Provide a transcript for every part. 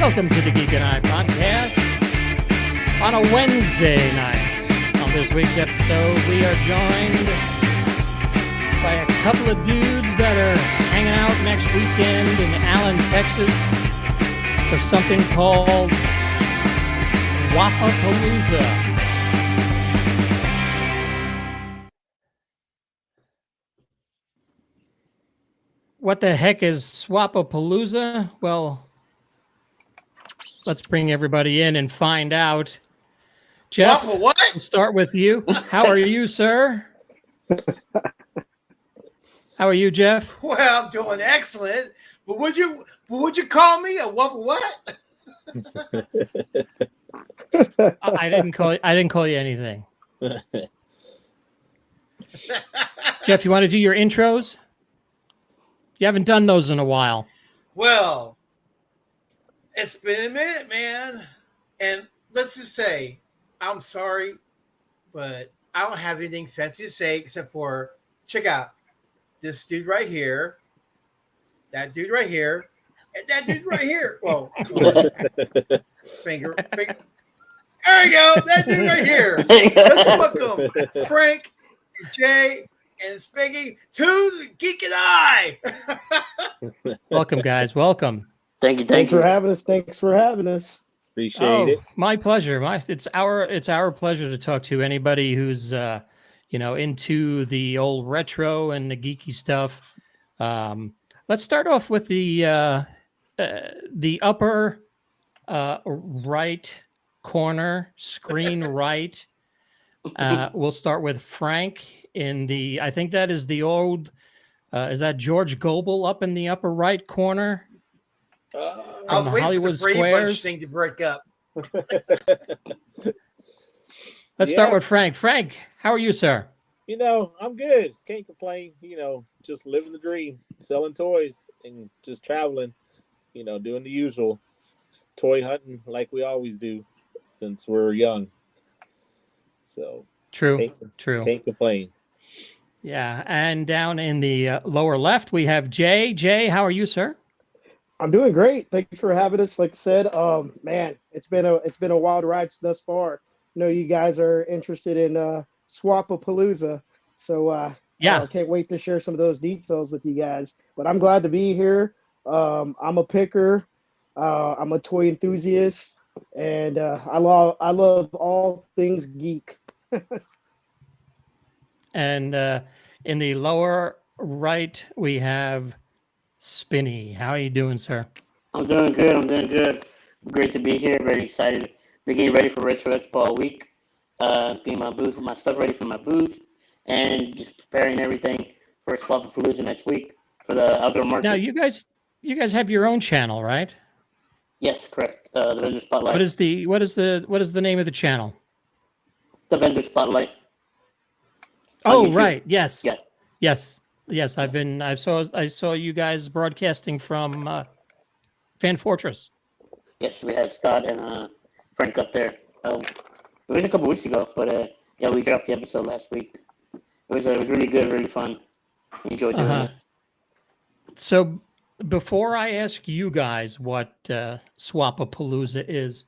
Welcome to the Geek and I podcast on a Wednesday night. On this week's episode, we are joined by a couple of dudes that are hanging out next weekend in Allen, Texas for something called Swap-a-palooza. What the heck is Swap-a-palooza? Well, let's bring everybody in and find out. Jeff, what? We'll start with you. How are you, sir? How are you, Jeff? Well, I'm doing excellent. But would you call me a what? I didn't call you anything. Jeff, you want to do your intros? You haven't done those in a while. Well, it's been a minute, man. And let's just say, I'm sorry, but I don't have anything fancy to say except for check out this dude right here, that dude right here, and that dude right here. Well, finger. There you go. That dude right here. Let's welcome Frank and Jay and Spiggy to the Geek and I. Welcome, guys. Welcome. Thanks for having us. Appreciate it. My pleasure. It's our pleasure to talk to anybody who's into the old retro and the geeky stuff. Let's start off with the upper right corner screen right. We'll start with Frank I think that is the old. Is that George Goebel up in the upper right corner? I was waiting Hollywood for the Brady Bunch Squares thing to break up. Let's start with Frank. Frank, how are you, sir? I'm good. Can't complain. Just living the dream, selling toys and just traveling, doing the usual toy hunting like we always do since we're young. So True. Can't complain. Yeah, and down in the lower left, we have Jay. Jay, how are you, sir? I'm doing great. Thanks for having us. Like I said, man, it's been a wild ride thus far. I know you guys are interested in Swap-a-palooza, so yeah, can't wait to share some of those details with you guys. But I'm glad to be here. I'm a picker. I'm a toy enthusiast, and I love all things geek. And in the lower right, we have Spinny. How are you doing, sir? I'm doing good. Great to be here. Very excited. We're getting ready for Retro Expo all week. Getting my booth, my stuff ready for my booth, and just preparing everything for Swap-a-palooza next week for the outdoor market. Now, you guys have your own channel, right? Yes, correct. The Vendor Spotlight. What is the name of the channel? The Vendor Spotlight. Oh, right. Yes. Yeah. Yes. I saw you guys broadcasting from Fan Fortress. Yes, we had Scott and Frank up there. It was a couple weeks ago, but we dropped the episode last week. It was really good, really fun. Enjoyed doing it. So before I ask you guys what Swap-a-palooza is,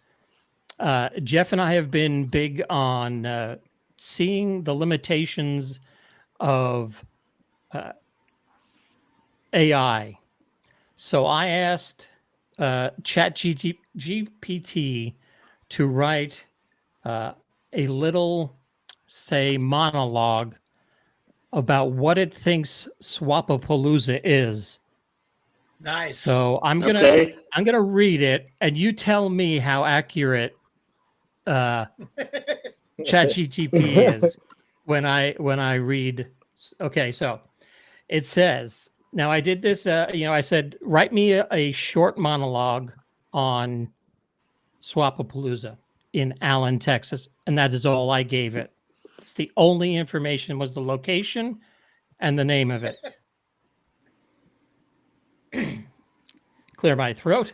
Jeff and I have been big on seeing the limitations of AI. So I asked ChatGPT to write a little, say, monologue about what it thinks Swap-a-palooza is. Nice. So I'm gonna read it, and you tell me how accurate ChatGPT is when I read. Okay, so it says. Now I did this. I said, write me a short monologue on Swap-a-palooza in Allen, Texas, and that is all I gave it. It's the only information was the location and the name of it. Clear my throat.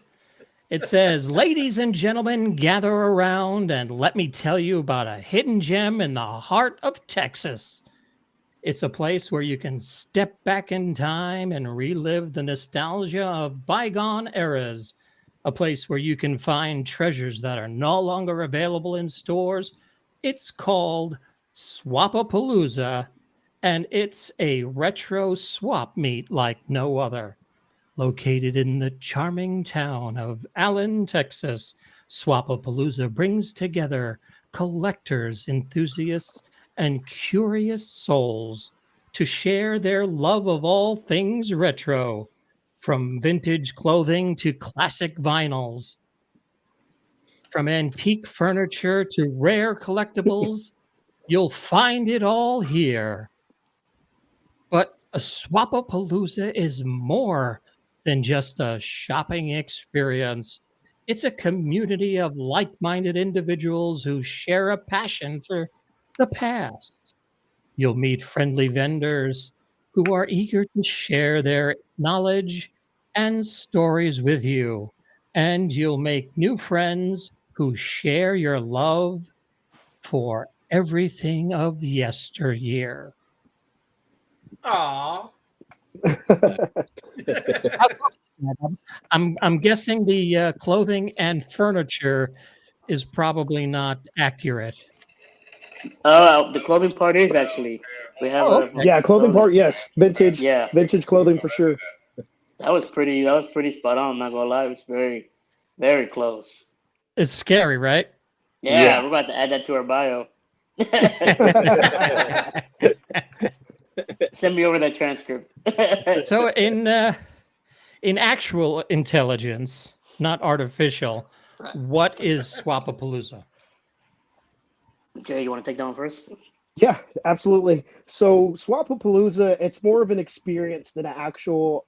It says, ladies and gentlemen, gather around and let me tell you about a hidden gem in the heart of Texas. It's a place where you can step back in time and relive the nostalgia of bygone eras a place where you can find treasures that are no longer available in stores. It's called Swap-a-palooza, and it's a retro swap meet like no other. Located in the charming town of Allen, Texas, Swap-a-palooza brings together collectors, enthusiasts, and curious souls to share their love of all things retro, from vintage clothing to classic vinyls, from antique furniture to rare collectibles. You'll find it all here. But a Swap-a-palooza is more than just a shopping experience. It's a community of like-minded individuals who share a passion for the past. You'll meet friendly vendors who are eager to share their knowledge and stories with you. And you'll make new friends who share your love for everything of yesteryear. Aw. I'm guessing the clothing and furniture is probably not accurate. Oh, the clothing part is actually. We have Oh, a okay. Yeah, clothing part, yes. Vintage, Yeah, vintage clothing for sure. that was pretty. That was pretty spot on. I'm not gonna lie, it was very, very close. It's scary, right? Yeah, Yeah. we're about to add that to our bio. Send me over that transcript. So in actual intelligence, not artificial, what is Swap-a-palooza? Jay, you want to take that one first? Yeah, absolutely. So Swap-a-palooza, it's more of an experience than an actual,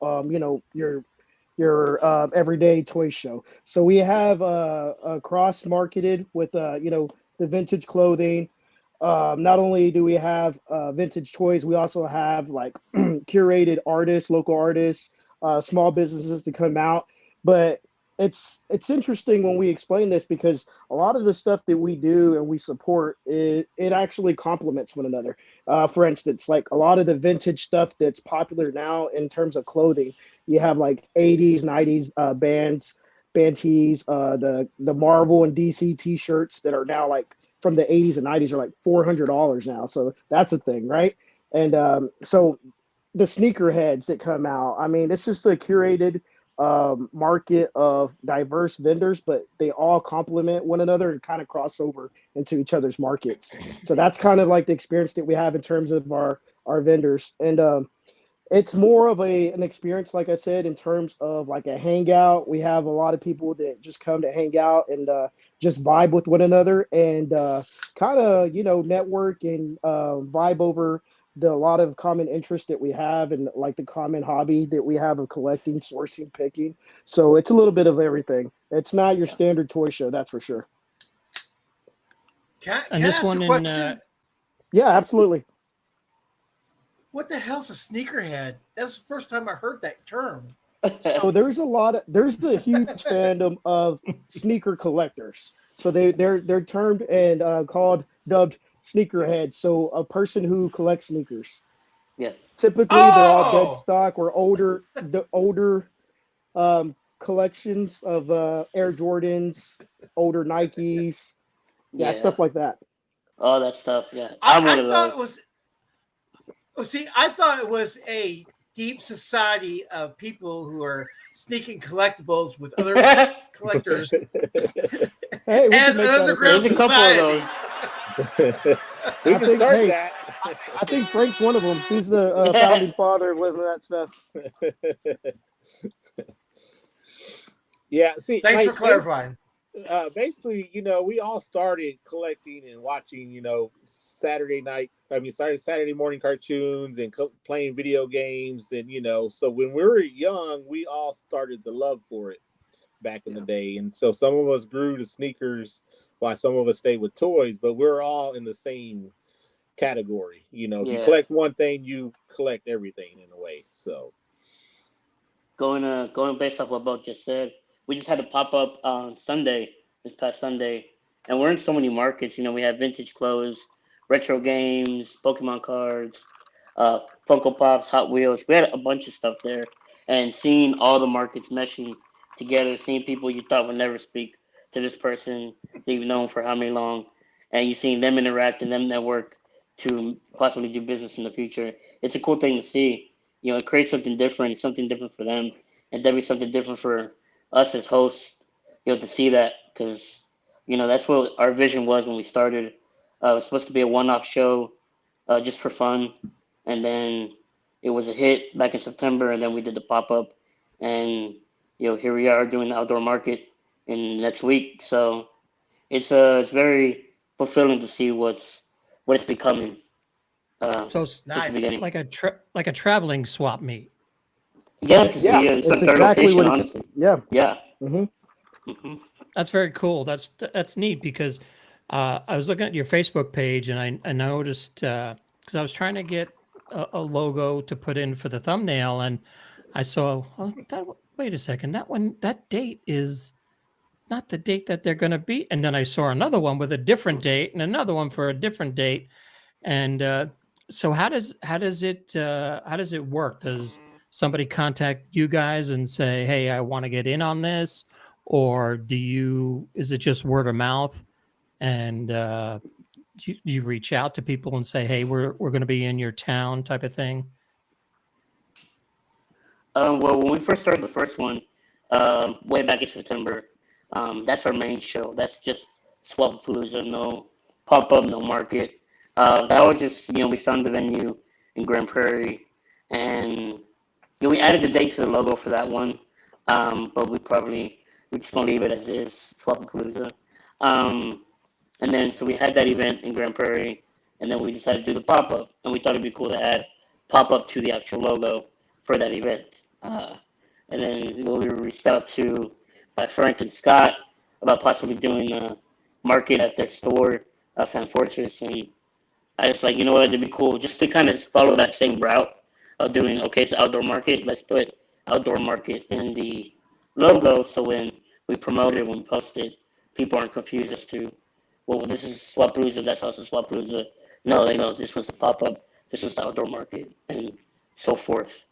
your everyday toy show. So we have cross marketed with the vintage clothing. Not only do we have vintage toys, we also have like curated artists, local artists, small businesses to come out. But it's interesting when we explain this because a lot of the stuff that we do and we support it actually complements one another. For instance, like a lot of the vintage stuff that's popular now in terms of clothing, you have like 80s, 90s band tees, the Marvel and DC t-shirts that are now like from the 80s and 90s are like $400 now. So that's a thing, right? And so the sneakerheads that come out, I mean, it's just a curated market of diverse vendors, but they all complement one another and kind of cross over into each other's markets. So that's kind of like the experience that we have in terms of our vendors. And it's more of an experience, like I said, in terms of like a hangout. We have a lot of people that just come to hang out and just vibe with one another and kind of, network and vibe over a lot of common interests that we have and like the common hobby that we have of collecting, sourcing, picking. So it's a little bit of everything. It's not your standard toy show, that's for sure. Can And I this ask one a in question? Yeah, absolutely. What the hell's a sneakerhead? That's the first time I heard that term. So there's a huge fandom of sneaker collectors. So they're termed and dubbed sneakerheads. So a person who collects sneakers. Yeah. Typically, they're all dead Oh, stock or older collections of Air Jordans, older Nikes, yeah, Yeah. stuff like that. All that stuff. Yeah. I'm one I of thought those. it was. Oh, see, I thought it was a deep society of people who are sneaking collectibles with other collectors Hey, we as can an make that a underground There's a thing. couple of society. those. We I can think, start hey, that. I think Frank's one of them. He's the founding father of living that stuff. Yeah, see, Thanks for like, clarifying. basically, we all started collecting and watching, Saturday morning cartoons and playing video games. And, so when we were young, we all started the love for it back in the day. And so some of us grew to sneakers while some of us stayed with toys, but we're all in the same category. If you Yeah. collect one thing, you collect everything in a way. So, Going based off what Bob just said, we just had a pop up on this past Sunday, and we're in so many markets. We have vintage clothes, retro games, Pokemon cards, Funko Pops, Hot Wheels. We had a bunch of stuff there, and seeing all the markets meshing together, seeing people you thought would never speak to this person that you've known for how many long, and you seeing them interact and them network to possibly do business in the future. It's a cool thing to see. It creates something different for them, and definitely something different for us as hosts. To see that, because that's what our vision was when we started. It was supposed to be a one-off show, just for fun, and then it was a hit back in September, and then we did the pop-up, and here we are doing the outdoor market in next week. So it's very fulfilling to see what it's becoming. So it's just the Nice. beginning. like a traveling swap meet. Yeah, 'cause Yeah, it's our it's third exactly location, what it's. honestly. Yeah. Yeah. hmm That's very cool. That's neat because I was looking at your Facebook page and I noticed because I was trying to get a logo to put in for the thumbnail and I saw wait a second, that date is not the date that they're going to be, and then I saw another one with a different date and another one for a different date, and so how does it work? Does somebody contact you guys and say, hey, I want to get in on this, or is it just word of mouth, and do you reach out to people and say, hey, we're going to be in your town type of thing? Well, when we first started the first one, way back in September, that's our main show. That's just Swap-a-palooza, no pop-up, no market. That was just, we found the venue in Grand Prairie, and we added the date to the logo for that one, but we just gonna leave it as is, Swap-a-palooza. And then so we had that event in Grand Prairie, and then we decided to do the pop-up, and we thought it'd be cool to add pop-up to the actual logo for that event. And then we were reached out to by Frank and Scott about possibly doing a market at their store, Fan Fortress, and I was like, you know what, it'd be cool just to kind of follow that same route of doing, okay, it's outdoor market, let's put outdoor market in the logo, so when we promote it, when we post it, people aren't confused as to, well, this is Swap-a-palooza, that's also Swap-a-palooza. No, they know this was the pop-up, this was the outdoor market, and so forth.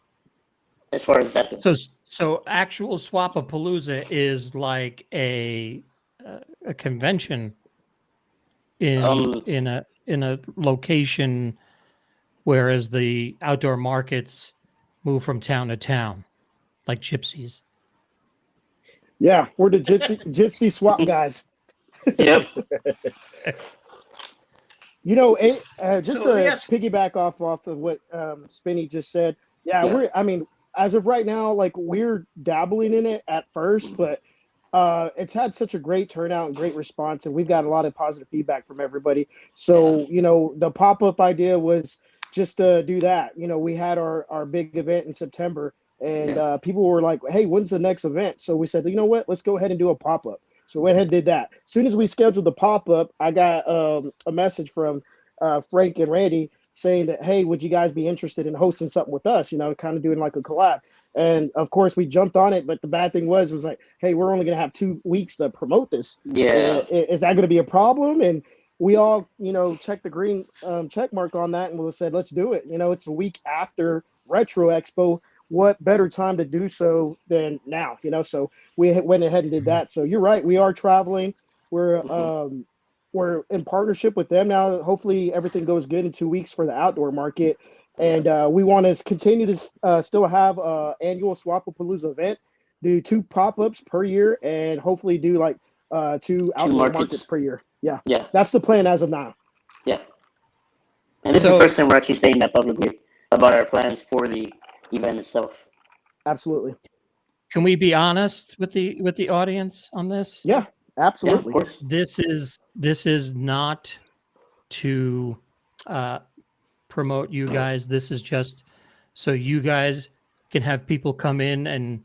As far as that goes. So actual Swap-a-palooza is like a convention in a location, whereas the outdoor markets move from town to town, like gypsies. Yeah, we're the gypsy swap guys. Yep. Just So, to yes. piggyback off of what Spinny just said. Yeah, Yeah. As of right now, like we're dabbling in it at first, but it's had such a great turnout and great response, and we've got a lot of positive feedback from everybody. So, the pop-up idea was just to do that. We had our big event in September, and people were like, hey, when's the next event? So we said, you know what, let's go ahead and do a pop-up. So we went ahead and did that. As soon as we scheduled the pop-up, I got a message from Frank and Randy saying that, hey, would you guys be interested in hosting something with us, kind of doing like a collab. And of course we jumped on it, but the bad thing was like, hey, we're only going to have 2 weeks to promote this. Yeah. Is that going to be a problem? And we all, checked the green check mark on that, and we said, let's do it. It's a week after Retro Expo. What better time to do so than now? So we went ahead and did that. So you're right, we are traveling. We're in partnership with them now. Hopefully everything goes good in 2 weeks for the outdoor market. And we want to continue to still have an annual Swap-a-palooza event, do 2 pop-ups per year, and hopefully do like 2 outdoor markets per year. Yeah. That's the plan as of now. Yeah. And this is the first time we're actually saying that publicly about our plans for the event itself. Absolutely. Can we be honest with the audience on this? Yeah, absolutely. Yeah, of course. This is not to promote you guys. This is just so you guys can have people come in and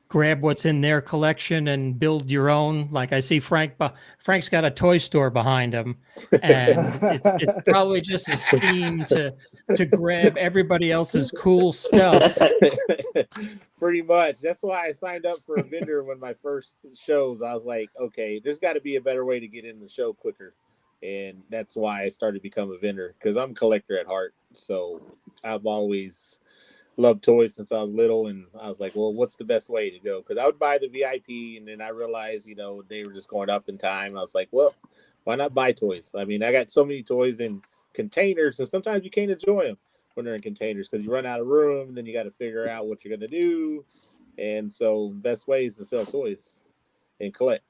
grab what's in their collection and build your own. Like I see Frank's got a toy store behind him, and it's probably just a scheme to grab everybody else's cool stuff. Pretty much. That's why I signed up for a vendor when my first shows. I was like, okay, there's got to be a better way to get in the show quicker. And that's why I started to become a vendor, because I'm a collector at heart. So I've always loved toys since I was little, and I was like, well, what's the best way to go? Because I would buy the VIP, and then I realized, they were just going up in time. I was like, well, why not buy toys? I mean, I got so many toys in containers, and sometimes you can't enjoy them when they're in containers because you run out of room, and then you got to figure out what you're going to do. And so the best way is to sell toys and collect.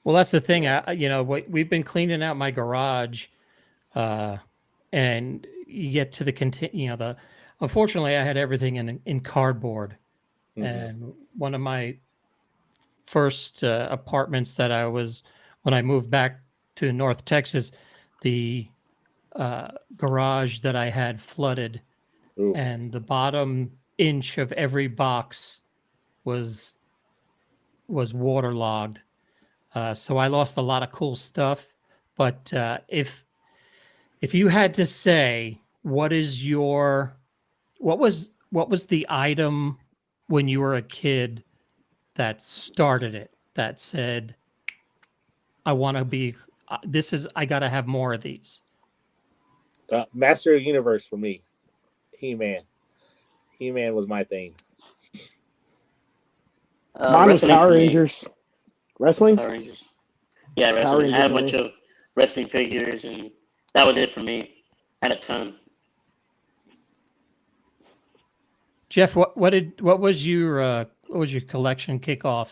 Well, that's the thing. We've been cleaning out my garage, and you get to the unfortunately, I had everything in cardboard, and one of my first apartments that when I moved back to North Texas, the garage that I had flooded. Ooh. And the bottom inch of every box was waterlogged. So I lost a lot of cool stuff. But if you had to say what was the item when you were a kid that started it, that said, I want to be I got to have more of these? Master of the Universe for me. He-Man. He-Man was my thing. Mine was Power Rangers. Wrestling? Power Rangers. Yeah, wrestling. I had a bunch of wrestling figures, and that was it for me. I had a ton. Jeff, what was your collection kickoff?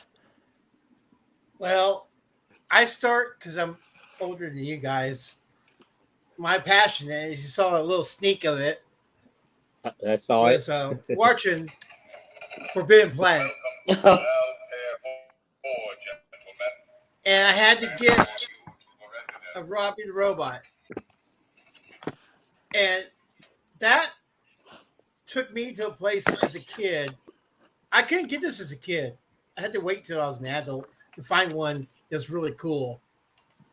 Well, I start because I'm older than you guys. My passion is, you saw a little sneak of it. I saw it. Was watching Forbidden Planet. And I had to get a Robbie the Robot. And that took me to a place as a kid. I couldn't get this as a kid. I had to wait till I was an adult to find one that's really cool.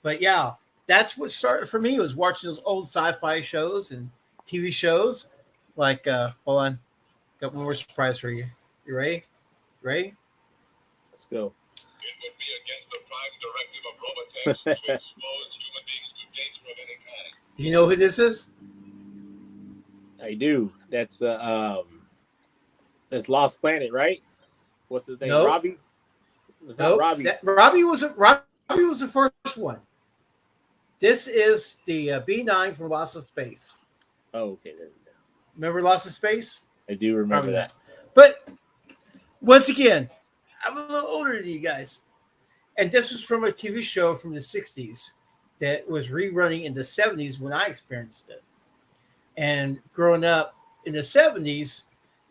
But yeah, that's what started for me, was watching those old sci-fi shows and TV shows. Like, hold on. Got one more surprise for you. You ready? Ready? Let's go. It would be against the prime directive of Robotech to expose human beings to danger of any kind. Do you know who this is? I do. That's Lost Planet, right? What's his name? Nope. Robbie? It's not Nope. Robbie. Robbie was the first one. This is the B9 from Lost in Space. Oh, okay. There we go. Remember Lost in Space? I do remember that. But once again, I'm a little older than you guys. And this was from a TV show from the 60s that was rerunning in the 70s when I experienced it. And growing up in the 70s,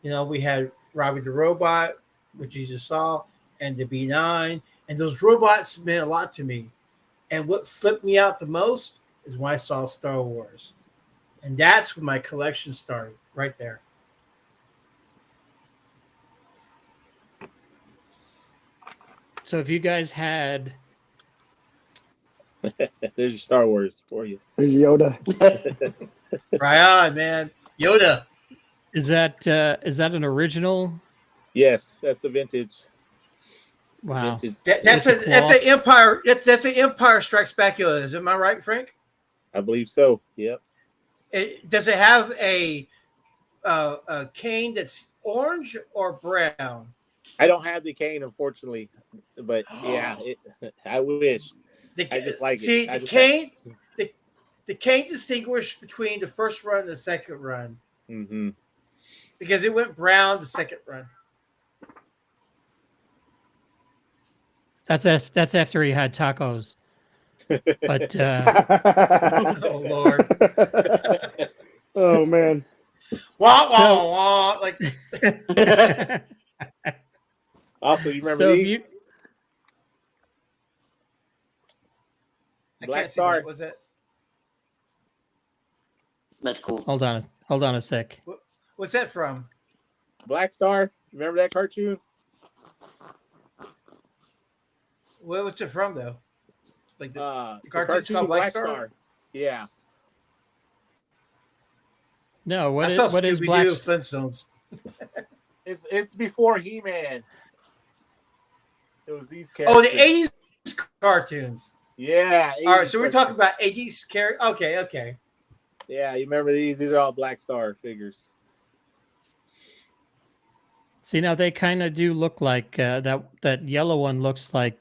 we had Robbie the Robot, which you just saw, and the B9. And those robots meant a lot to me. And what flipped me out the most is when I saw Star Wars. And that's when my collection started, right there. So if you guys had... There's your Star Wars for you. There's Yoda. Right on, man. Yoda. Is that an original? Yes, that's a vintage. Wow. Vintage. That's an Empire. That's an Empire Strikes Back Yoda. Am I right, Frank? I believe so. Yep. Does it have a cane that's orange or brown? I don't have the cane, unfortunately, but yeah, I wish. I just like see, it. the cane. The cane distinguished between the first run and the second run. Mm-hmm. Because it went brown the second run. That's after he had tacos. But oh Lord. Oh man. Wah wah wah. Like. Also, you remember these? Black Star. What's that? That's cool. Hold on a sec. What's that from? Black Star. Remember that cartoon? What's it from though? Like the cartoon's called Black Star? Yeah. No, what is Scooby-Doo, Black Flintstones? It's before He-Man. It was these characters. Oh, the 80s cartoons. Yeah. All right, so we're talking about 80s characters. Okay. Yeah, you remember these? These are all Black Star figures. See, now they kind of do look like that yellow one looks like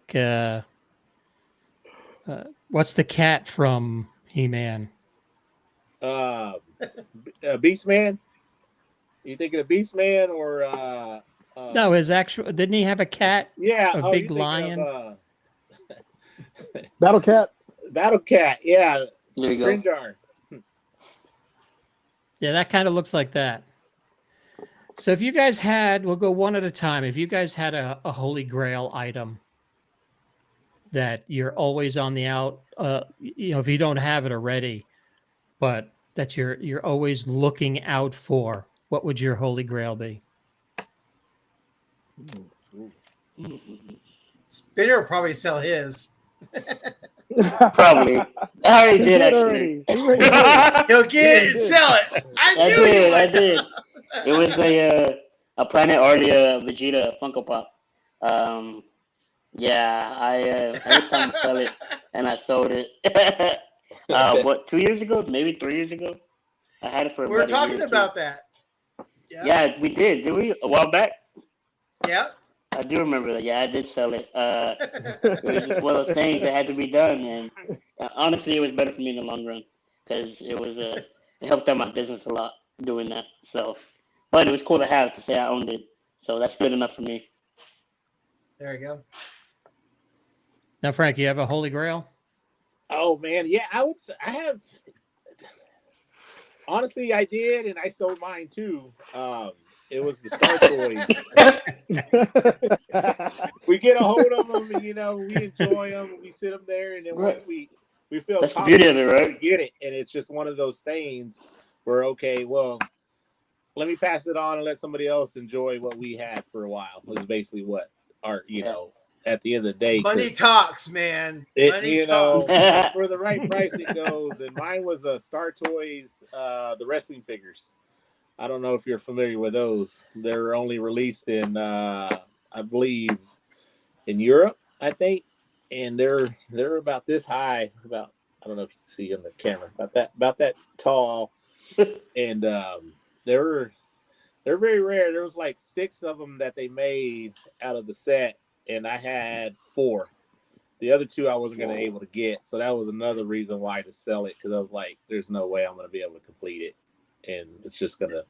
what's the cat from He-Man? Beast Man. You thinking of Beast Man or No, his actual didn't he have a cat? yeah, A oh, big you're thinking lion? of, Battle Cat. Battle Cat, yeah. There you go. Grinjar. Yeah, that kind of looks like that. So if you guys had, we'll go one at a time. If you guys had a Holy Grail item that you're always on the out, if you don't have it already, but that you're always looking out for, what would your Holy Grail be? Spinner will probably sell his. Probably. I already did, actually. Already. He already did. He'll get it and sell it. I I knew you did. would. I did. It was a Planet Ardia Vegeta Funko Pop. Yeah, I was trying to sell it, and I sold it. What, 2 years ago? Maybe 3 years ago? I had it for We're about a year talking or about two. that. Yeah. Yeah, we did. Did we? A while back? Yeah. I do remember that. Yeah, I did sell it. It was just one of those things that had to be done, and honestly, it was better for me in the long run because it helped out my business a lot doing that. So, but it was cool to have to say I owned it. So that's good enough for me. There you go. Now, Frank, you have a Holy Grail? Oh man, yeah, I have. Honestly, I did, and I sold mine too. It was the Star Toys. We get a hold of them, and we enjoy them. We sit them there, and then once we feel That's the beauty of it, right? we get it, and it's just one of those things where okay, well, let me pass it on and let somebody else enjoy what we had for a while. Was basically what our at the end of the day, Money talks, man. It, Money talks. for the right price it goes. And mine was a Star Toys, the wrestling figures. I don't know if you're familiar with those. They're only released in, I believe, in Europe, I think, and they're about this high. About I don't know if you can see on the camera. About that tall, and they're very rare. There was like 6 of them that they made out of the set. And I had 4. The other 2 I wasn't going to be able to get. So that was another reason why to sell it. Because I was like, there's no way I'm going to be able to complete it. And it's just going to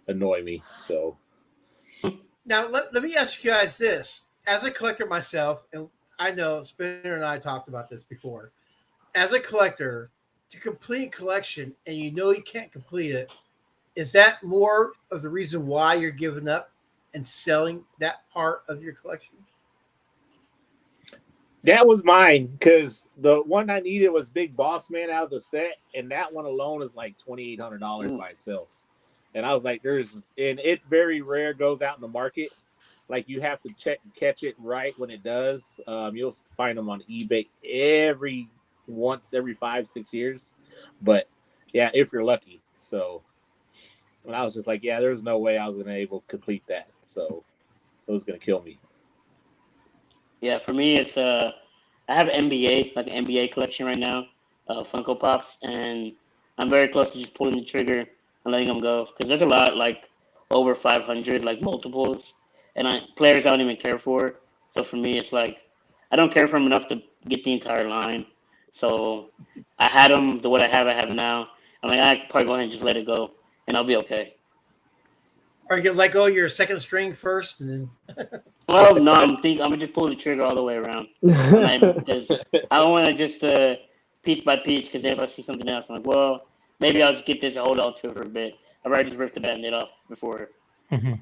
annoy me. So Now, let me ask you guys this. As a collector myself, and I know Spinner and I talked about this before. As a collector, to complete collection and you can't complete it, is that more of the reason why you're giving up and selling that part of your collection? that was mine. Because the one I needed was Big Boss Man out of the set. And that one alone is like $2,800 by itself. And I was like, and it very rare goes out in the market. Like you have to catch it right when it does. You'll find them on eBay every 5-6 years. But yeah, if you're lucky. So when I was just like, yeah, there's no way I was going to be able to complete that. So it was going to kill me. Yeah, for me, it's I have NBA, like an NBA collection right now, Funko Pops, and I'm very close to just pulling the trigger and letting them go because there's a lot, like over 500, like multiples, and players I don't even care for. So for me, it's like I don't care for them enough to get the entire line. So I had them, what I have now. I'm like, I could probably go ahead and just let it go, and I'll be okay. Or you can let go of your second string first, and then. Well, no, I'm gonna just pull the trigger all the way around. Because I don't want to just piece by piece. Because if I see something else, I'm like, well, maybe I'll just get this and hold on to it for a bit. I'd rather just rip the band-aid off before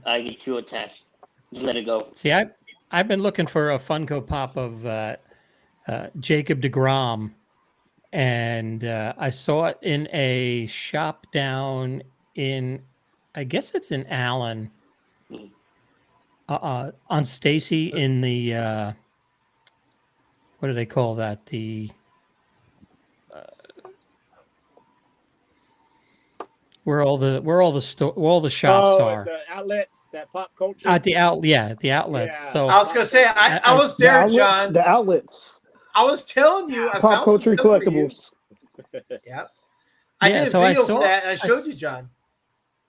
I get too attached. Just let it go. See, I've been looking for a Funko Pop of Jacob deGrom, and I saw it in a shop down in, I guess it's in Allen. On Stacy in the what do they call that? The where all the shops are. The outlets, that pop culture. At the outlets. Yeah. So I was gonna say I was The there, outlets, John. The outlets. I was telling you, I Pop found culture some stuff for you. collectibles. Yeah, I did a so I video saw- for that. And I I showed s- you, John.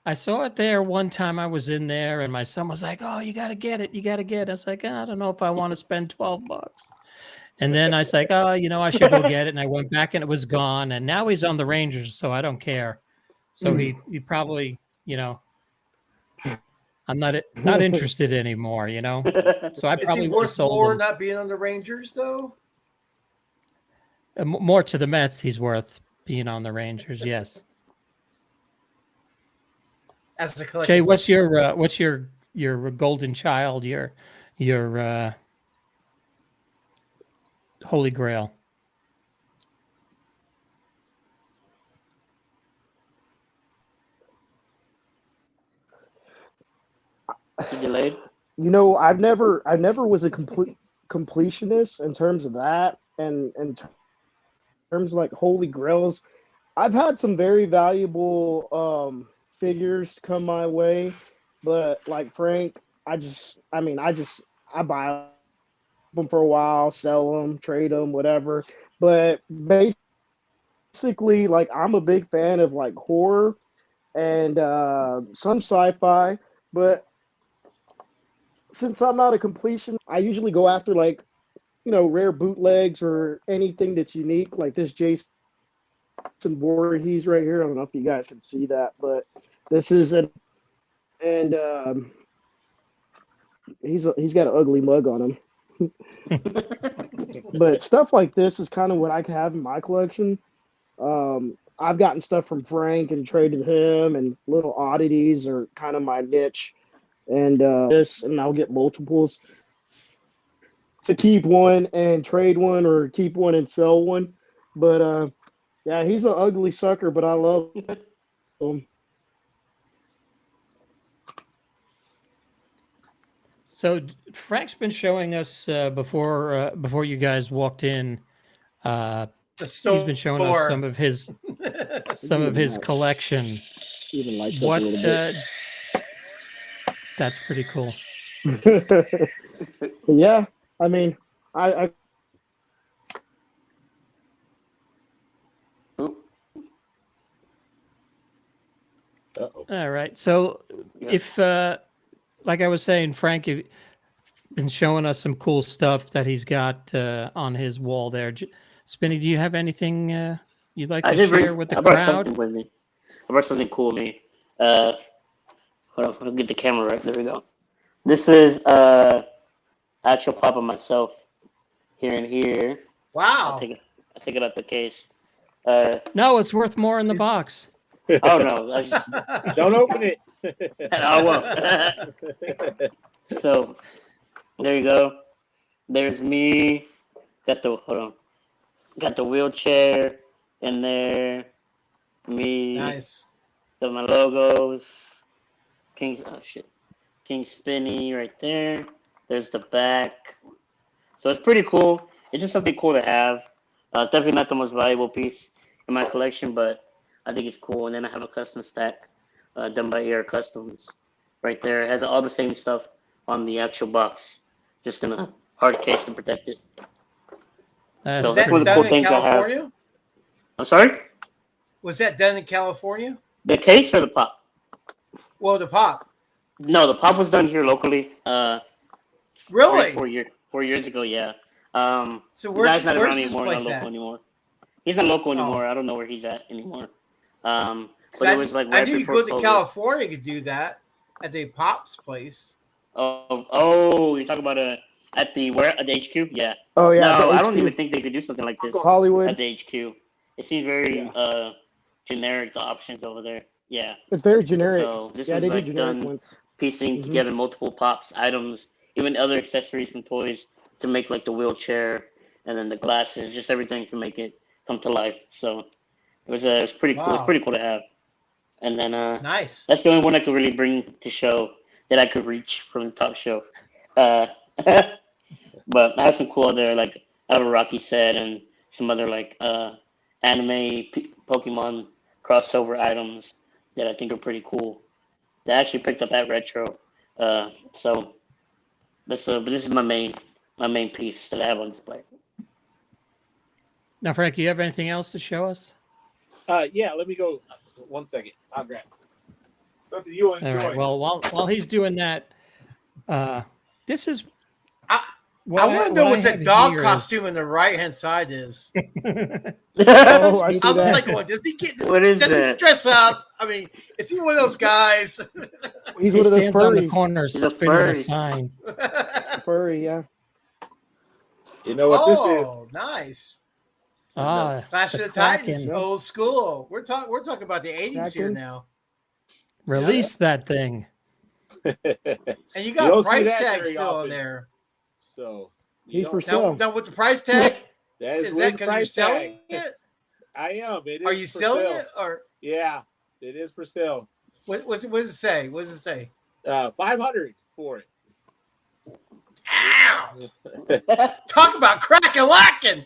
I saw it there one time. I was in there, and my son was like, "Oh, you got to get it! You got to get it!" I was like, "I don't know if I want to spend $12." And then I was like, "Oh, I should go get it." And I went back, and it was gone. And now he's on the Rangers, so I don't care. So he probably, I'm not interested anymore. So I Is he probably would have worth sold more him. not being on the Rangers though? More to the Mets, he's worth being on the Rangers. Yes. As a collectible. Jay, what's your golden child? Your holy grail? You delayed? I've never was a completionist in terms of that, and in terms of like holy grails. I've had some very valuable figures come my way, but like Frank, I buy them for a while, sell them, trade them, whatever. But basically, like I'm a big fan of like horror and some sci-fi, but since I'm not a completion, I usually go after like rare bootlegs or anything that's unique, like this Jason Voorhees right here. I don't know if you guys can see that, but this is and he's got an ugly mug on him. But stuff like this is kind of what I have in my collection. I've gotten stuff from Frank and traded him, and little oddities are kind of my niche. And I'll get multiples to keep one and trade one, or keep one and sell one. But yeah, he's an ugly sucker, but I love him. So Frank's been showing us before you guys walked in. He's been showing us some of his collection. Even lights What? up a little bit. That's pretty cool. Yeah, I mean, I Uh-oh. All right. So if, like I was saying, Frank has been showing us some cool stuff that he's got on his wall there. Spinny, do you have anything you'd like to share with the I brought crowd? something with me. I brought something cool with me. Hold on, I'll get the camera right. There we go. This is actual pop of myself here and here. Wow. I'll take it out the case. No, it's worth more in the box. Oh no! Don't open it. I won't. So there you go. There's me. Got the wheelchair in there. Me. Nice. My logos. King Spinny right there. There's the back. So it's pretty cool. It's just something cool to have. Definitely not the most valuable piece in my collection, but I think it's cool. And then I have a custom stack done by Air Customs right there. It has all the same stuff on the actual box, just in a hard case to protect it. So Was that's that one of the done cool in things I have. California? I'm sorry? Was that done in California? The case or the pop? Well, the pop. No, the pop was done here locally. Really? 4 years ago, yeah. So The guy's not around where's this anymore, place not local at? anymore. He's not local anymore. I don't know where he's at anymore. But I, it was like I right knew you before go to COVID. California, you could do that at the Pop's place. Oh, you're talking about at the HQ? Yeah. oh yeah, No, the I don't HQ, even think they could do something like this Hollywood. at the HQ. It seems very generic, the options over there. Yeah. It's very generic. So this Yeah, was they do like generic done ones. piecing Mhm. together multiple pops, items, even other accessories and toys to make like the wheelchair and then the glasses, just everything to make it come to life. So it was pretty cool. It's Wow. pretty cool to have. And then Nice. that's the only one I could really bring to show that I could reach from the top shelf. But I have some cool other, like I have a Rocky set and some other like anime Pokemon crossover items that I think are pretty cool. That I actually picked up at Retro. So but this is my main piece that I have on display. Now, Frank, do you have anything else to show us? Yeah, let me go 1 second. I'll grab it. Something you'll enjoy. All right. Well, while he's doing that, this is. I what want to know what what I the have dog here is- costume on the right hand side is. Oh, I see I was that. like, going, does he get? What is Does he that? dress up? I mean, is he one of those guys? He's He one of those stands on the furries. corner He's a spinning a furry. sign. Furry, yeah. You know what this is? Oh, nice. Ah, Clash the of the Titans, Kraken. old school. We're talking about the 80s here Kraken. now. Release that thing. And you You got don't a price see that tag very still on often. there. So He's for Now, sale. now with the price tag, that is with that the because you're price selling tag. it? I am. It is Are you for selling sale. it? Or Yeah, it is for sale. what does it say? What does it say? 500 for it. Ow! Talk about crack a lacking.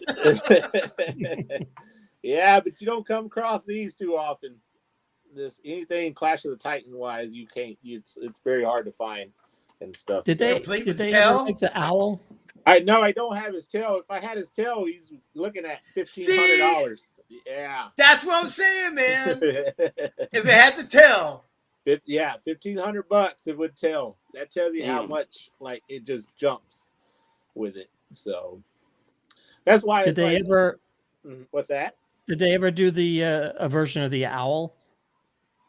Yeah, but you don't come across these too often. This anything Clash of the Titan wise, you can't. It's very hard to find and stuff. Did So- they Complete did with they the ever tail? make the owl? I don't have his tail. If I had his tail, he's looking at $1,500. Yeah. That's what I'm saying, man. If it had to tell. Yeah, $1,500 it would tell. That tells you how Damn. much like it just jumps with it. So that's why Did it's they like, ever what's that? did they ever do the a version of the owl?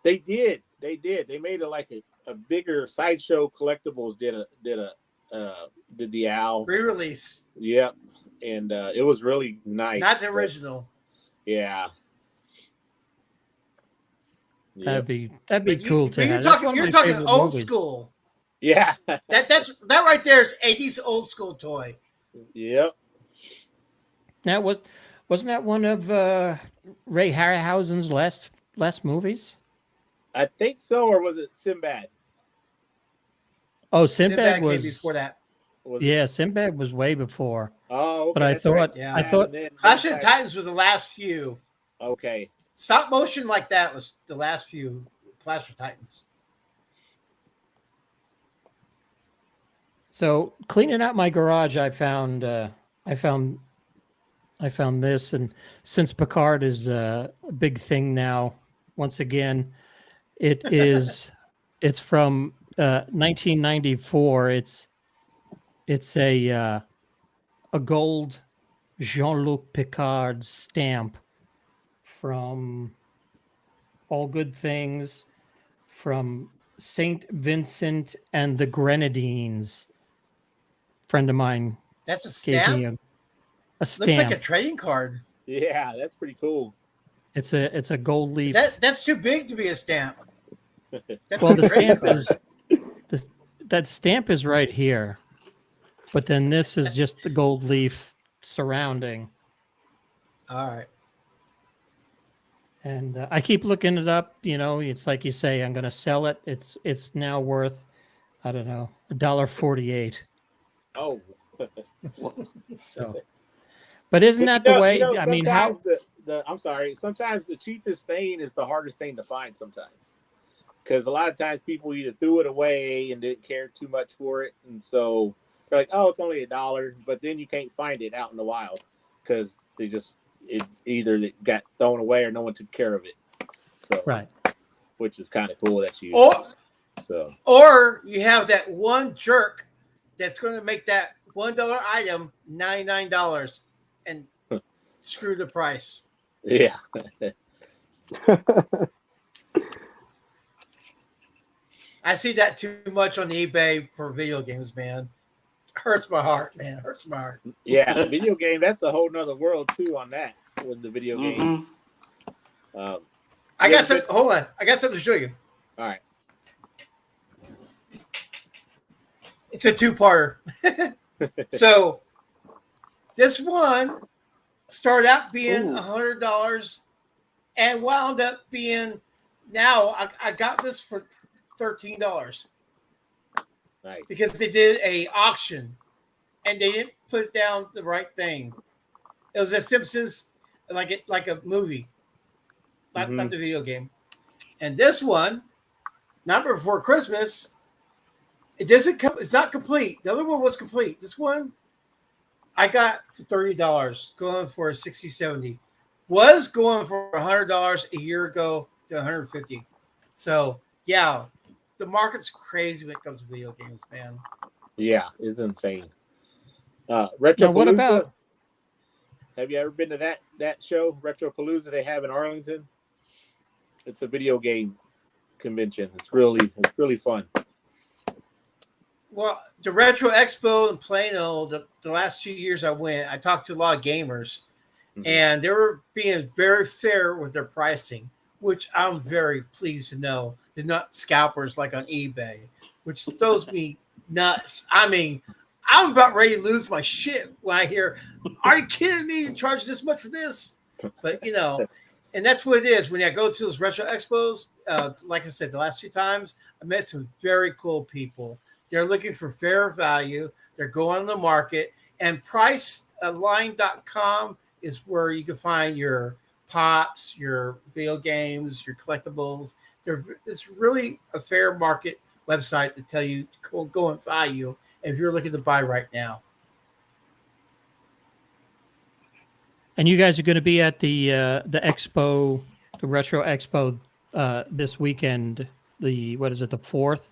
They did. They made it like a bigger sideshow. Collectibles did the owl. Re-release. Yep. And it was really nice. Not the original. Yeah. That'd be But cool to you're have. That's talking, one of you're my talking favorite old movies. school. Yeah. That right there is 80s old school toy. Yep. That wasn't that one of Ray Harryhausen's last movies? I think so, or was it Sinbad? Oh, Sinbad Sinbad came was before that. Was it? yeah, Sinbad was way before. Oh, okay, But I that's thought- right. Yeah. I thought- And then- Clash of the Titans was the last few. Okay. Stop motion like that was the last few Clash of Titans. So cleaning out my garage, I found this, and since Picard is a big thing now, once again, it's from 1994. It's a gold Jean-Luc Picard stamp from All Good Things, from Saint Vincent and the Grenadines. Friend of mine That's a gave stamp. me a Looks stamp. like a trading card. Yeah, that's pretty cool. It's a gold leaf. That's too big to be a stamp. That's Well, a the trading stamp card. that stamp is right here, but then this is just the gold leaf surrounding. All right. And I keep looking it up. You know, it's like you say, I'm going to sell it. It's now worth, I don't know, $1.48. Oh. So, but isn't that the way? I mean, how? sometimes I'm sorry. Sometimes the cheapest thing is the hardest thing to find. Sometimes, because a lot of times people either threw it away and didn't care too much for it, and so they're like, "Oh, it's only $1," but then you can't find it out in the wild because it either got thrown away or no one took care of it. So, Right. which is kind of cool that you. Or you have that one jerk that's going to make that $1 item $99 and screw the price. Yeah. I see that too much on eBay for video games, man. Hurts my heart, man. Hurts my heart. Yeah, video game. That's a whole nother world too on that with the video games. I got some. Hold on. I got something to show you. All right. It's a two-parter. So this one started out being $100 and wound up being now I got this for $13 Nice. because they did a auction and they didn't put down the right thing. It was a Simpsons like a movie, not the video game. And this one, Number Before Christmas, it doesn't come. It's not complete. The other one was complete. This one, I got for $30, going for a 60, 70. Was going for $100 a year ago to $150. So yeah, the market's crazy when it comes to video games, man. Yeah, it's insane. Now, Retropalooza. what about? Have you ever been to that show, Retropalooza? They have in Arlington. It's a video game convention. It's really fun. Well, the Retro Expo in Plano, the last 2 years I went, I talked to a lot of gamers, and they were being very fair with their pricing, which I'm very pleased to know. They're not scalpers like on eBay, which throws me nuts. I mean, I'm about ready to lose my shit when I hear, "Are you kidding me? You charge this much for this?" But and that's what it is. When I go to those retro expos, like I said, the last 2 times, I met some very cool people. They're looking for fair value. They're going on the market. And priceline.com is where you can find your pops, your video games, your collectibles. It's really a fair market website to tell you to go and value if you're looking to buy right now. And you guys are going to be at the expo, the Retro Expo, this weekend. The 4th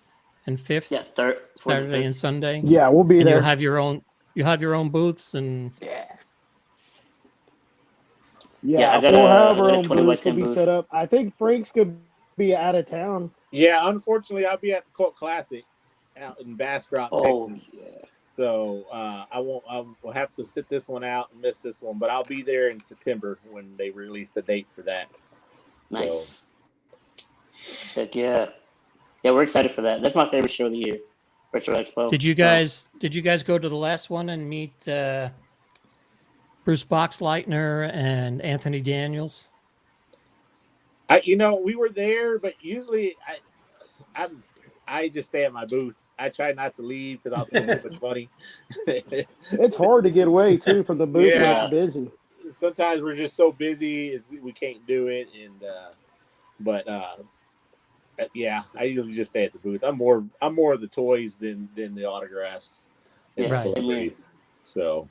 and 5th? Yeah, third, fourth, Saturday and Sunday. Yeah, we'll be And there. you'll have your own booths and Yeah, I got we'll a- have I our got a own 20 by booths to 10 be booth. set up. I think Frank's could be out of town. Yeah, unfortunately, I'll be at the Cult Classic out in Bastrop, Oh, Texas. So I will have to sit this one out and miss this one, but I'll be there in September when they release the date for that. nice. Heck yeah. Yeah, we're excited for that. That's my favorite show of the year, Retro Expo. Did you guys go to the last one and meet Bruce Boxleitner and Anthony Daniels? We were there, but usually I just stay at my booth. I try not to leave because I'll spend too much money. It's hard to get away too from the booth. Yeah. It's busy. Sometimes we're just so busy, we can't do it. But yeah, I usually just stay at the booth. I'm more of the toys than the autographs and Yeah, the same here. celebrities. So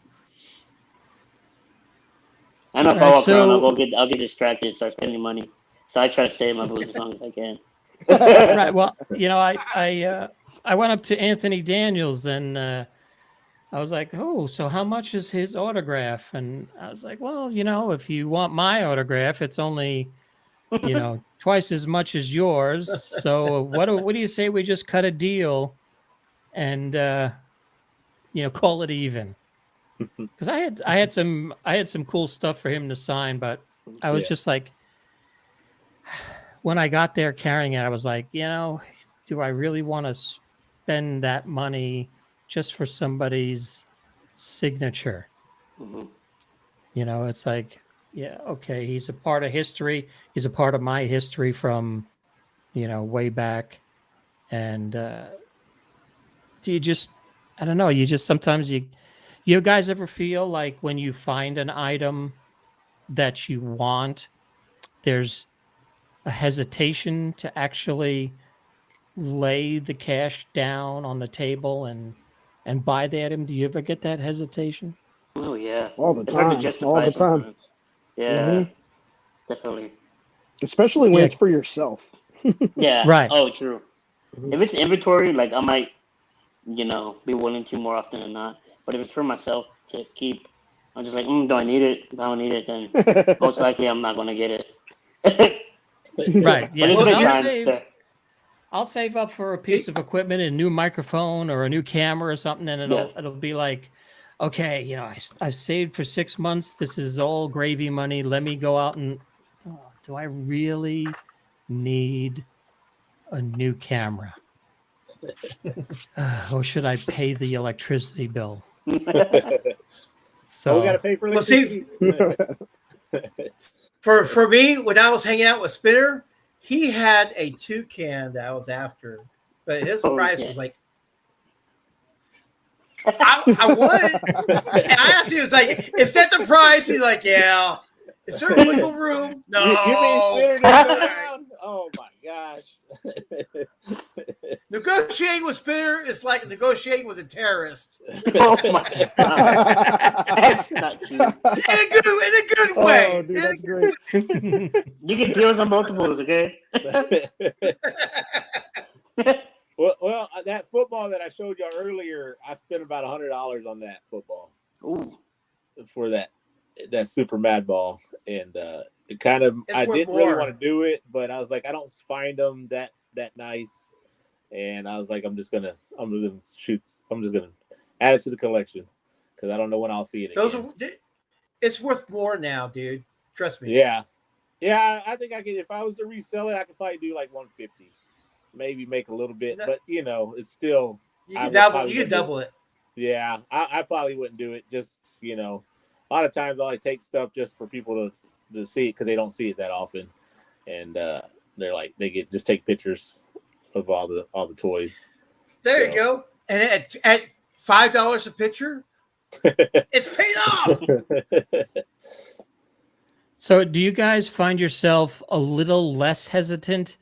I know if I Alright, walk around, so- I'll get distracted and start spending money. So I try to stay in my booth as long as I can. Right. Well, I went up to Anthony Daniels and I was like, "Oh, so how much is his autograph?" And I was like, "Well, if you want my autograph, it's only, twice as much as yours. So what do you say we just cut a deal and call it even?" Because I had some cool stuff for him to sign, but I was just like, when I got there carrying it, I was like, do I really want to spend that money just for somebody's signature? Mhm. It's like, yeah, okay, he's a part of history. He's a part of my history from, way back. And do you just, I don't know, sometimes you guys ever feel like when you find an item that you want, there's a hesitation to actually lay the cash down on the table and buy the item? Do you ever get that hesitation? Oh yeah, All the it's hard to time. justify All the time. sometimes. Yeah, Mhm. definitely. Especially when Yeah. it's for yourself. Yeah. Right. Oh, true. Mhm. If it's inventory, like I might, be willing to more often than not. But if it's for myself to keep, I'm just like, do I need it? If I don't need it, then most likely I'm not gonna get it. Right. Yeah. But it's Well, good here's- times. I'll save up for a piece of equipment, a new microphone or a new camera or something, and it'll be like, okay, I've saved for 6 months. This is all gravy money. Let me go out and do I really need a new camera? Or should I pay the electricity bill? So we got to pay for Well, see, for me, when I was hanging out with Spinner, he had a toucan that I was after, but his price was like, I want it. And I asked him, he was like, "Is that the price?" He's like, "Yeah." Is there wiggle room? No. You mean Spinner down? Oh my gosh. Negotiating with Spinner is like negotiating with a terrorist Oh my god, that's not cute. in a good way. Oh, dude, that's great. You get deals on multiples, okay? Well, that football that I showed y'all earlier, I spent about $100 on that football. Ooh. For that super mad ball, and it kind of It's I worth didn't really more. want to do it, but I was like, I don't find them that nice, and I was like, I'm just gonna add it to the collection because I don't know when I'll see it Those again. are, it's worth more now, dude. Trust me. Yeah, I think I could, if I was to resell it, I could probably do like 150, maybe make a little bit, No. but it's still You I can would double. probably You can wouldn't do it. double it. Yeah, I probably wouldn't do it. Just a lot of times I like take stuff just for people to see it because they don't see it that often, and they're like just take pictures of all the toys. There you go. And at $5 a picture, it's paid off. So, do you guys find yourself a little less hesitant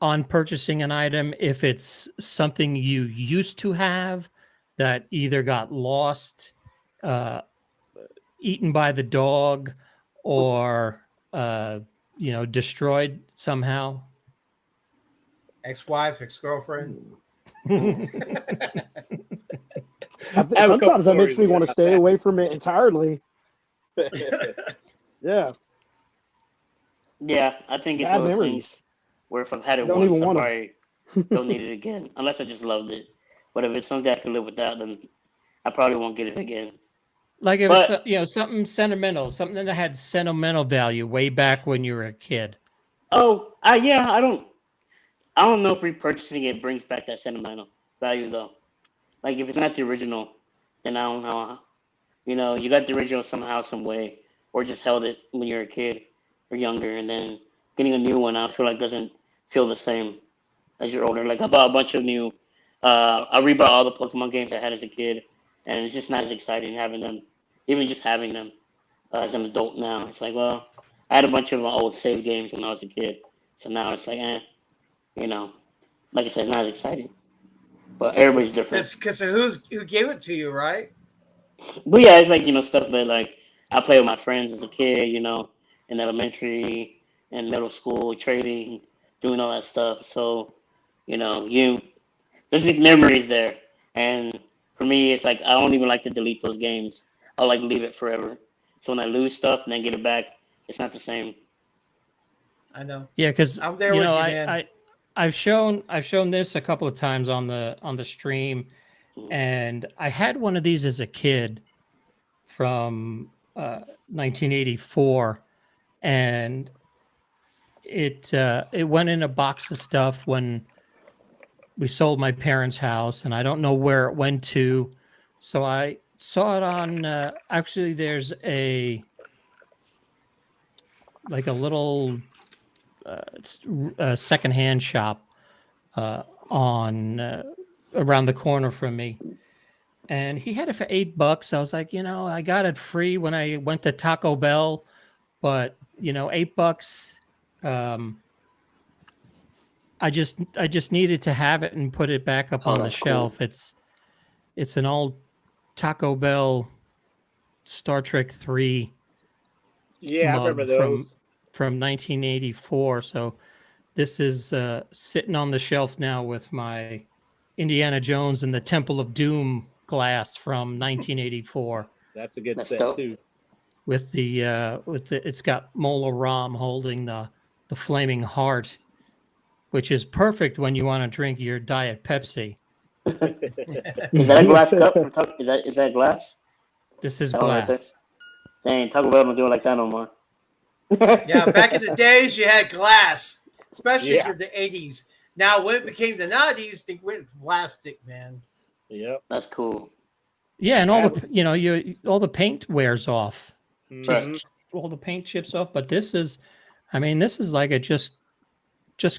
on purchasing an item if it's something you used to have that either got lost, eaten by the dog, or destroyed somehow? Ex-wife, ex-girlfriend. Sometimes that makes me want to stay away from it entirely. Yeah. Yeah, I think it's Bad one of those memories. things where if I've had it Don't once, even I want 'em. probably don't need it again, unless I just loved it. But if it's something I can live without, then I probably won't get it again. Like if But it's something sentimental, something that had sentimental value way back when you were a kid. yeah, I don't know if repurchasing it brings back that sentimental value though. Like if it's not the original, then I don't know. You got the original somehow, some way, or just held it when you were a kid or younger, and then getting a new one, I feel like doesn't feel the same as you're older. Like I bought a bunch of new. I rebought all the Pokemon games I had as a kid, and it's just not as exciting having them, even just having them as an adult now. It's like, well, I had a bunch of old save games when I was a kid, so now it's like, like I said, not as exciting. But everybody's different. It's because of who gave it to you, right? But yeah, it's like stuff that like I played with my friends as a kid, in elementary and middle school, trading, doing all that stuff. So, there's like memories there, and for me, it's like I don't even like to delete those games. I'll like leave it forever. So when I lose stuff and then get it back, it's not the same. I know. Yeah, because I'm there with you, man. I've shown this a couple of times on the stream, and I had one of these as a kid from 1984, and it went in a box of stuff when we sold my parents' house, and I don't know where it went to. So I saw it on actually there's a little secondhand shop on around the corner from me, and he had it for $8. I was like, I got it free when I went to Taco Bell, but $8. I just needed to have it and put it back up on the that's shelf. cool. It's an old Taco Bell Star Trek 3 Yeah, I remember those from 1984. So this is sitting on the shelf now with my Indiana Jones and the Temple of Doom glass from 1984. That's a good That's set dope. too. With the it's got Mola Ram holding the flaming heart, which is perfect when you want to drink your Diet Pepsi. Is that a glass cup? Is that glass? This is That one right there? glass. Dang, Taco Bell don't do it like that no more. Yeah, back in the days, you had glass, especially Yeah. for the 80s. Now, when it became the 90s, they went plastic, man. Yep. That's cool. Yeah, and all the paint wears off. Mhm. Just all the paint chips off. But this is like it just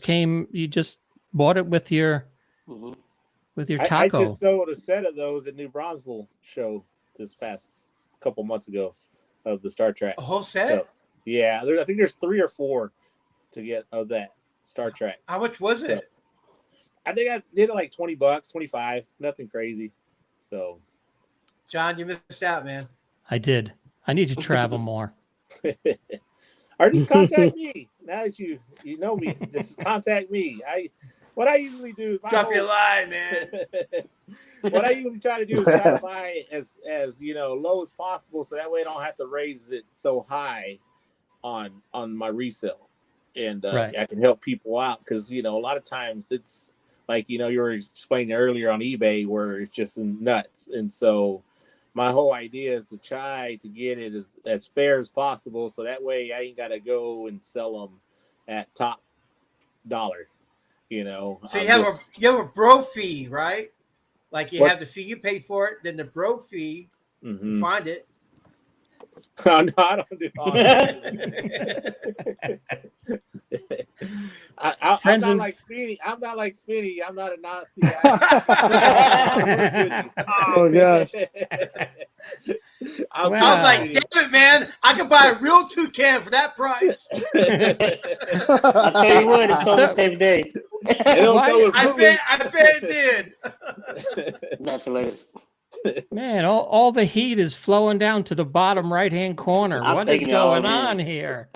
came. You just bought it with your Hmm. with your I taco. just sold a set of those at New Bronzeville show this past couple months ago of the Star Trek. A whole set? So, yeah, I think there's 3 or 4 to get of that Star Trek. How much was it? I think I did it like $20, 25, nothing crazy. So, John, you missed out, man. I did. I need to travel more. or just contact me. Now that you know me, just contact me. what I usually do is Drop your line, man. what I usually try to do is try to buy it as low as possible, so that way I don't have to raise it so high on my resale, and Right. I can help people out because a lot of times it's like you were explaining earlier on eBay where it's just nuts, and so my whole idea is to try to get it as fair as possible, so that way I ain't got to go and sell them at top dollar. So you have a bro fee, right? Like you have the fee you paid for it, then the bro fee to find it. No, I don't do all that. I'm not like Spinny. I'm not like Spinny. I'm not a Nazi. Oh gosh. I was like, damn it, man! I could buy a real toucan for that price. I'll tell you what, it's on the same day. I bet it did. That's hilarious. Man, all the heat is flowing down to the bottom right-hand corner. I'm What is taking it all going in. on here?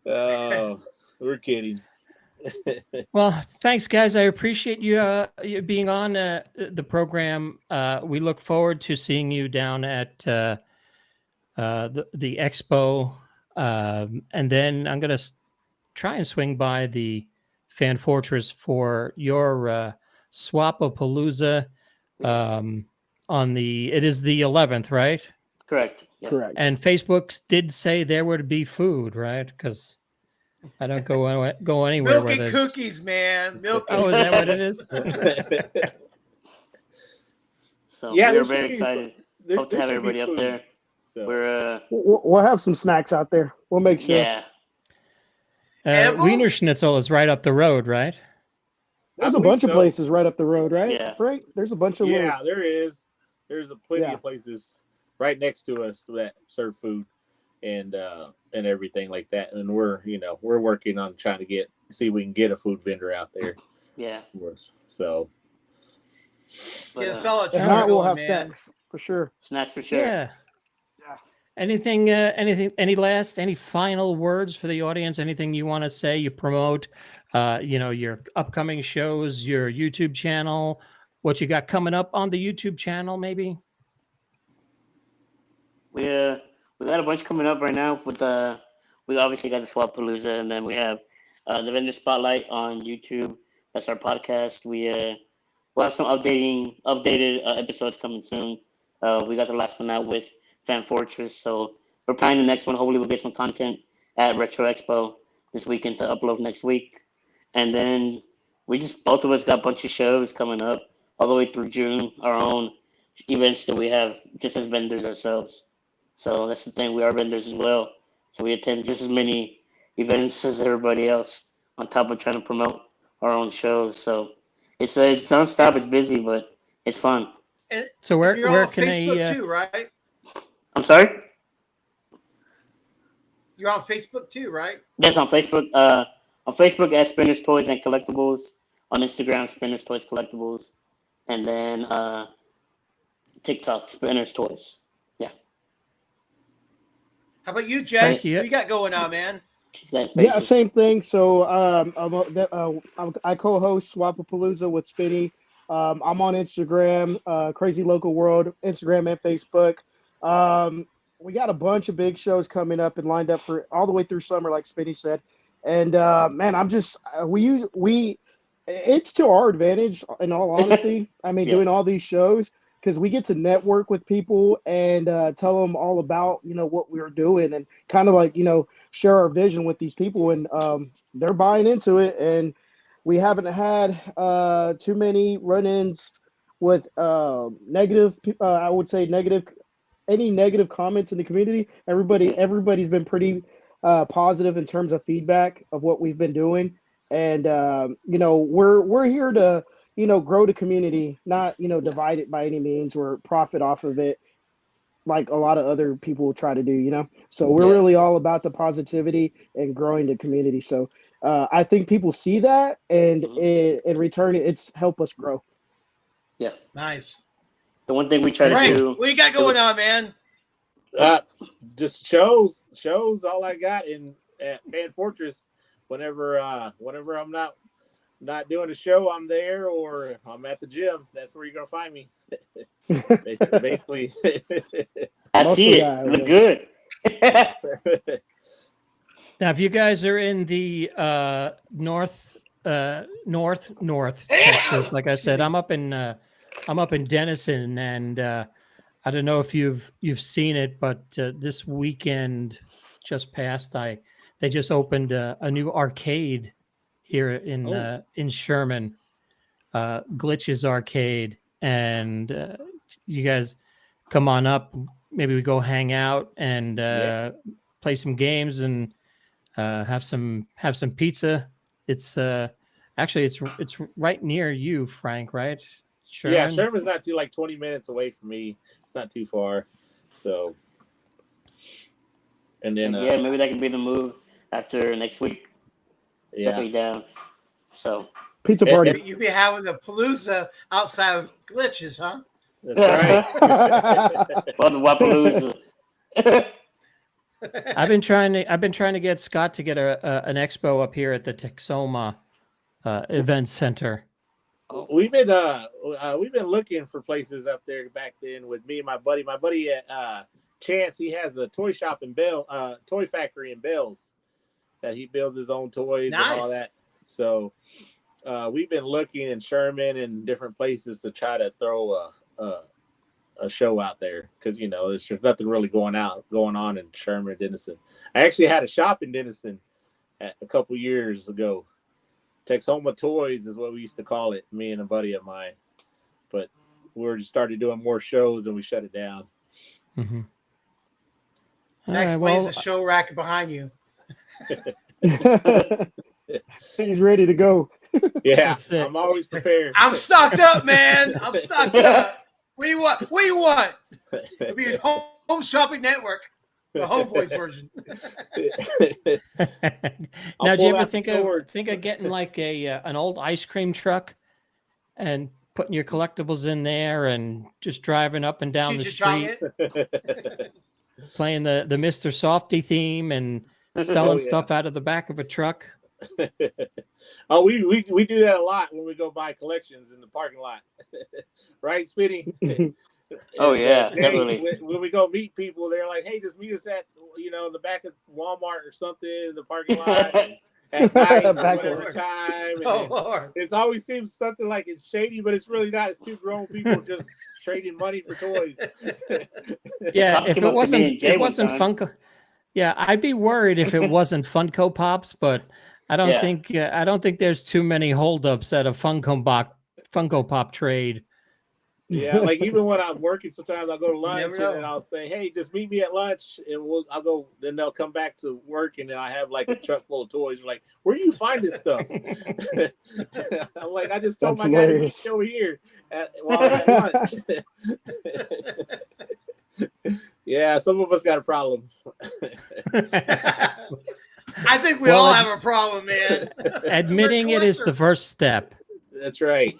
Oh, we're kidding. Well, thanks, guys. I appreciate you being on the program. We look forward to seeing you down at the expo, and then I'm going to try and swing by the Fan Fortress for your Swap-a-palooza it is the 11th, right? Correct. Yep. Correct. And Facebook did say there would be food, right? Because I don't go anywhere. Milk where and cookies, man. Milk and Oh, is that what it is? So Yeah, we're there very should be excited. There- Hope to there have should be everybody up food. there. So We're We'll have some snacks out there. We'll make sure. yeah. Edibles? Wiener Schnitzel is right up the road, right? There's I a believe bunch of so. places right up the road, right? Yeah. Frank? There's a bunch of Yeah, there is. There's plenty Yeah. of places right next to us that serve food and everything like that. And we're working on trying to see if we can get a food vendor out there Yeah. for us. So But, Get a solid If trip not, we'll going, have man. snacks for sure. snacks for sure. Yeah. Yeah. Anything? Any final words for the audience? Anything you want to say? You promote, your upcoming shows, your YouTube channel, what you got coming up on the YouTube channel, maybe. We got a bunch coming up right now with we obviously got the Swap-a-palooza, and then we have the vendor spotlight on YouTube. That's our podcast. We'll have some updated episodes coming soon. We got the last one out with Fan Fortress, so we're planning the next one. Hopefully we'll get some content at Retro Expo this weekend to upload next week. And then both of us got a bunch of shows coming up all the way through June, our own events that we have just as vendors ourselves. So that's the thing, we are vendors as well. So we attend just as many events as everybody else on top of trying to promote our own shows. So it's nonstop, it's busy, but it's fun. And So where you're on can Facebook I? too, right? I'm sorry? You're on Facebook too, right? Yes, on Facebook. On Facebook at Spinnerstoys and Collectibles. On Instagram, Spinnerstoys Collectibles. And then TikTok, Spinnerstoys. Yeah. How about you, Jay? Thank you. What you got going on, man? These guys' Yeah, pages. same thing. So I co-host Swap-a-palooza with Spinny. I'm on Instagram, Crazy Local World, Instagram and Facebook. We got a bunch of big shows coming up and lined up for all the way through summer, like Spinny said. And man, I'm just it's to our advantage, in all honesty. I mean, Yeah. doing all these shows because we get to network with people and tell them all about what we're doing and kind of like share our vision with these people, and they're buying into it. And we haven't had too many run-ins with negative. I would say any negative comments in the community. Everybody's been pretty positive in terms of feedback of what we've been doing, and we're here to grow the community, not divide it by any means or profit off of it like a lot of other people will try to do. So we're really all about the positivity and growing the community. So I think people see that, and in return, it's help us grow. Yeah. Nice. The one thing we try Frank, to do. what you got going on, man? just shows all I got at Fan Fortress. whenever I'm not doing a show, I'm there, or I'm at the gym. That's where you're gonna find me. Basically. I Muscle see guy it. over Look good. Now, if you guys are in the north Texas, like I said, I'm up in Denison, and I don't know if you've seen it, but this weekend just passed, they just opened a new arcade here in Sherman, Glitches Arcade, and you guys come on up. Maybe we go hang out and play some games and have some pizza. It's actually it's right near you, Frank, right? Sherman? Yeah, Sherman's not too 20 minutes away from me. It's not too far. So, and then yeah, maybe that can be the move after next week. Yeah, Definitely down. So Pizza party. You be having the palooza outside of Glitches, huh? that's right. well, the Swap-a-palooza. I've been trying to get Scott to get an expo up here at the Texoma event center. We've been looking for places up there back then with me and my buddy. My buddy Chance, he has a toy shop in toy factory in Bells that he builds his own toys and all that. So we've been looking in Sherman and different places to try to throw a show out there, because there's just nothing really going on in Sherman or Denison. I actually had a shop in Denison a couple years ago. Texoma Toys is what we used to call it, me and a buddy of mine. But we just started doing more shows and we shut it down. Mm-hmm. That explains the show rack behind you. He's ready to go. Yeah, I'm always prepared. I'm stocked up, man. I'm stocked up. What do you want? What do you want? It'll be a home shopping network, the homeboys version. Now, do you ever think of getting like an old ice cream truck and putting your collectibles in there and just driving up and down the street, playing the Mr. Softy theme and selling stuff out of the back of a truck? Oh, we do that a lot when we go buy collections in the parking lot. Right, Spinny? Oh yeah, definitely. When we go meet people, they're like, "Hey, just meet us at the back of Walmart or something in the parking lot at night or whatever time." And Lord. It always seems something like it's shady, but it's really not. It's two grown people just trading money for toys. Yeah, if it wasn't Funko, yeah, I'd be worried if it wasn't Funko Pops, but I don't think there's too many holdups at a Funko Pop trade. Yeah, like even when I'm working, sometimes I'll go to lunch and I'll say, "Hey, just meet me at lunch," and I'll go. Then they'll come back to work, and then I have like a truck full of toys. Like, where do you find this stuff? I'm like, I just told my guy to meet me over here while I'm at lunch. Yeah, some of us got a problem. I think we all have a problem, man. Admitting it is the first step. That's right.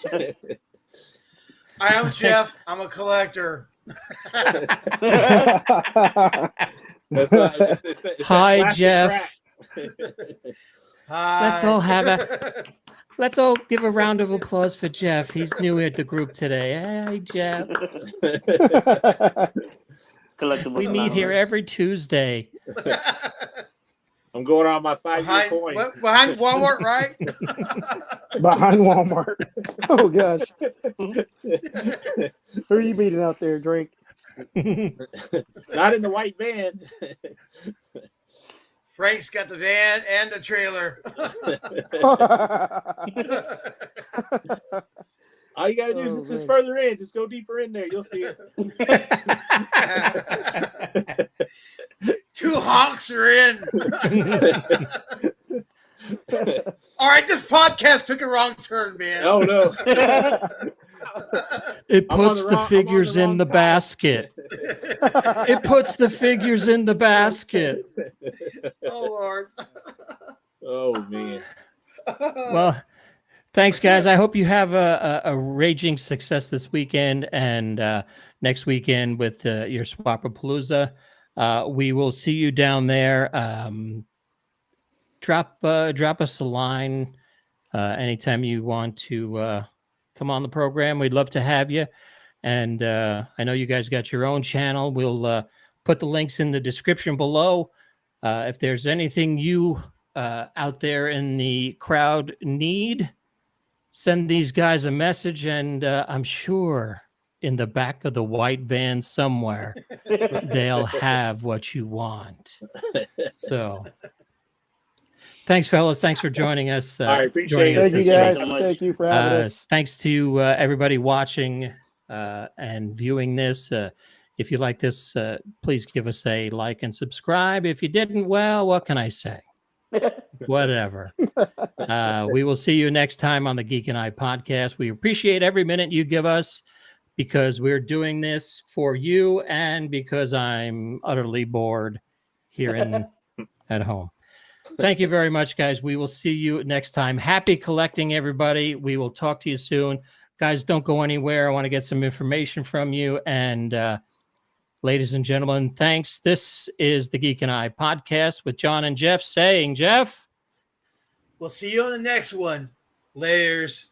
I am Jeff. I'm a collector. Hi, Jeff. Hi. Let's all give a round of applause for Jeff. He's new at the group today. Hey, Jeff. We meet here every Tuesday. I'm going on my 5-year coin. Behind Walmart, right? Behind Walmart. Oh, gosh. Who are you meeting out there, Drake? Not in the white van. Frank's got the van and the trailer. All you got to do is just further in. Just go deeper in there. You'll see it. Two honks are in. All right, this podcast took a wrong turn, man. Oh, no. It puts the figures in the basket. It puts the figures in the basket. Oh, Lord. Oh, man. Well, thanks, guys. I hope you have a raging success this weekend and next weekend with your Swap-a-palooza. We will see you down there. drop us a line anytime you want to come on the program. We'd love to have you. And I know you guys got your own channel. We'll put the links in the description below. If there's anything you out there in the crowd need, send these guys a message, and I'm sure in the back of the white van somewhere, they'll have what you want. So thanks, fellas. Thanks for joining us. All right, appreciate joining it. us Thank you this guys. week. so much. Thank you for having us. Thanks to everybody watching and viewing this. If you like this, please give us a like and subscribe. If you didn't, well, what can I say? Whatever. We will see you next time on the Geek and I podcast. We appreciate every minute you give us because we're doing this for you and because I'm utterly bored here at home. Thank you very much, guys. We will see you next time. Happy collecting, everybody. We will talk to you soon. Guys, don't go anywhere. I want to get some information from you. And ladies and gentlemen, thanks. This is the Geek and I podcast with John and Jeff saying, Jeff. We'll see you on the next one. Layers.